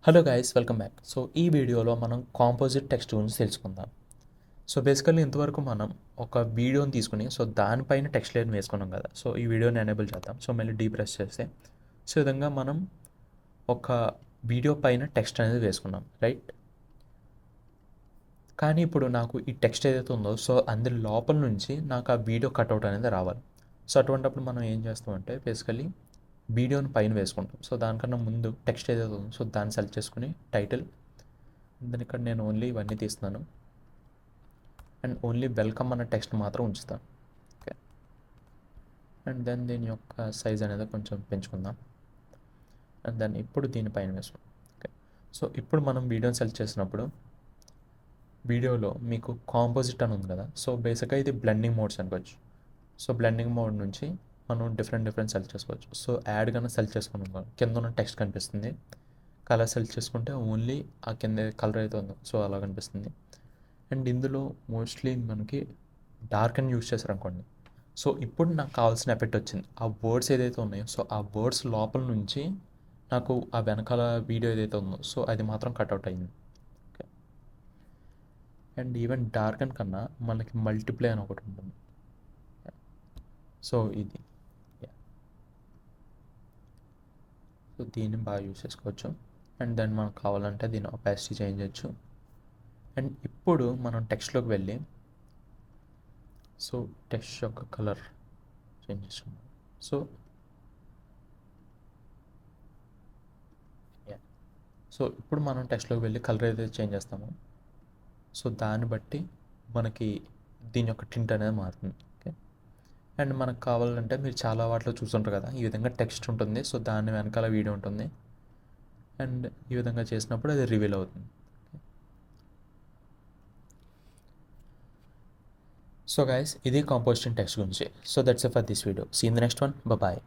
Hello guys, welcome back. So ఈ వీడియోలో మనం కాంపోజిట్ టెక్స్ట్ గురించి తెలుసుకుందాం. సో బేసికల్లీ ఇంతవరకు మనం ఒక వీడియోని తీసుకుని దానిపైన టెక్స్ట్ లేయర్ని వేసుకున్నాం కదా. సో ఈ వీడియోని ఎనేబుల్ చేద్దాం. సో మళ్ళీ డీప్రెస్ చేస్తే ఈ విధంగా మనం ఒక వీడియో పైన టెక్స్ట్ అనేది వేసుకున్నాం, రైట్? కానీ ఇప్పుడు నాకు ఈ టెక్స్ట్ ఏదైతే ఉందో అందులో లోపల నుంచి నాకు ఆ వీడియో కట్అవుట్ అనేది రావాలి. సో అటువంటిప్పుడు మనం ఏం చేస్తామంటే బేసికల్లీ వీడియోని పైన వేసుకుంటాం. సో దానికన్నా ముందు టెక్స్ట్ ఏదైతే ఉందో దాన్ని సెలెక్ట్ చేసుకుని టైటిల్, దాని ఇక్కడ నేను ఓన్లీ ఇవన్నీ తీస్తున్నాను అండ్ ఓన్లీ వెల్కమ్ అన్న టెక్స్ట్ మాత్రం ఉంచుతాను. ఓకే, అండ్ దెన్ దీని యొక్క సైజ్ అనేది కొంచెం పెంచుకుందాం అండ్ దెన్ ఇప్పుడు దీనిపైన వేసుకుందాం. ఓకే, సో ఇప్పుడు మనం వీడియోని సెలెక్ట్ చేసినప్పుడు వీడియోలో మీకు కాంపోజిట్ అని ఉంది కదా. సో బేసిక్గా ఇది బ్లెండింగ్ మోడ్స్ అనుకోవచ్చు. సో బ్లెండింగ్ మోడ్ నుంచి మనం డిఫరెంట్ సెలెక్ట్ చేసుకోవచ్చు. సో యాడ్ కన్నా సెలెక్ట్ చేసుకున్నాం, కింద ఉన్న టెక్స్ట్ కనిపిస్తుంది. కలర్ సెలెక్ట్ చేసుకుంటే ఓన్లీ ఆ కింద కలర్ అయితే ఉందో అలా కనిపిస్తుంది. అండ్ ఇందులో మోస్ట్లీ మనకి డార్క్ అని యూస్ చేశారనుకోండి. సో ఇప్పుడు నాకు కావాల్సిన ఎఫెక్ట్ వచ్చింది. ఆ వర్డ్స్ ఏదైతే ఉన్నాయో ఆ వర్డ్స్ లోపల నుంచి నాకు ఆ వెనకాల వీడియో ఏదైతే ఉందో అది మాత్రం కట్అవుట్ అయింది. ఓకే, అండ్ ఈవెన్ డార్క్ అని కన్నా మనకి మల్టిప్లై అని ఒకటి ఉంటుంది. సో ఇది సో దీన్ని బాగా యూస్ చేసుకోవచ్చు. అండ్ దెన్ మనకు కావాలంటే దీని ఒపాసిటీ చేంజ్ చేయొచ్చు. అండ్ ఇప్పుడు మనం టెక్స్ట్లోకి వెళ్ళి టెక్స్ట్ యొక్క కలర్ చేంజ్ చేసుకున్నాం. సో ఇప్పుడు మనం టెక్స్ట్లోకి వెళ్ళి కలర్ ఏదైతే చేంజ్ చేస్తామో దాన్ని బట్టి మనకి దీని యొక్క టింట్ అనేది మారుతుంది. ఓకే, అండ్ మనకు కావాలంటే మీరు చాలా వాటిలో చూస్తుంటారు కదా, ఈ విధంగా టెక్స్ట్ ఉంటుంది. దాని వెనకాల వీడియో ఉంటుంది అండ్ ఈ విధంగా చేసినప్పుడు అది రివీల్ అవుతుంది. సో గైస్, ఇది కాంపోజిషన్ టెక్స్ట్ గురించి. So that's it for this video. See in the next one. Bye.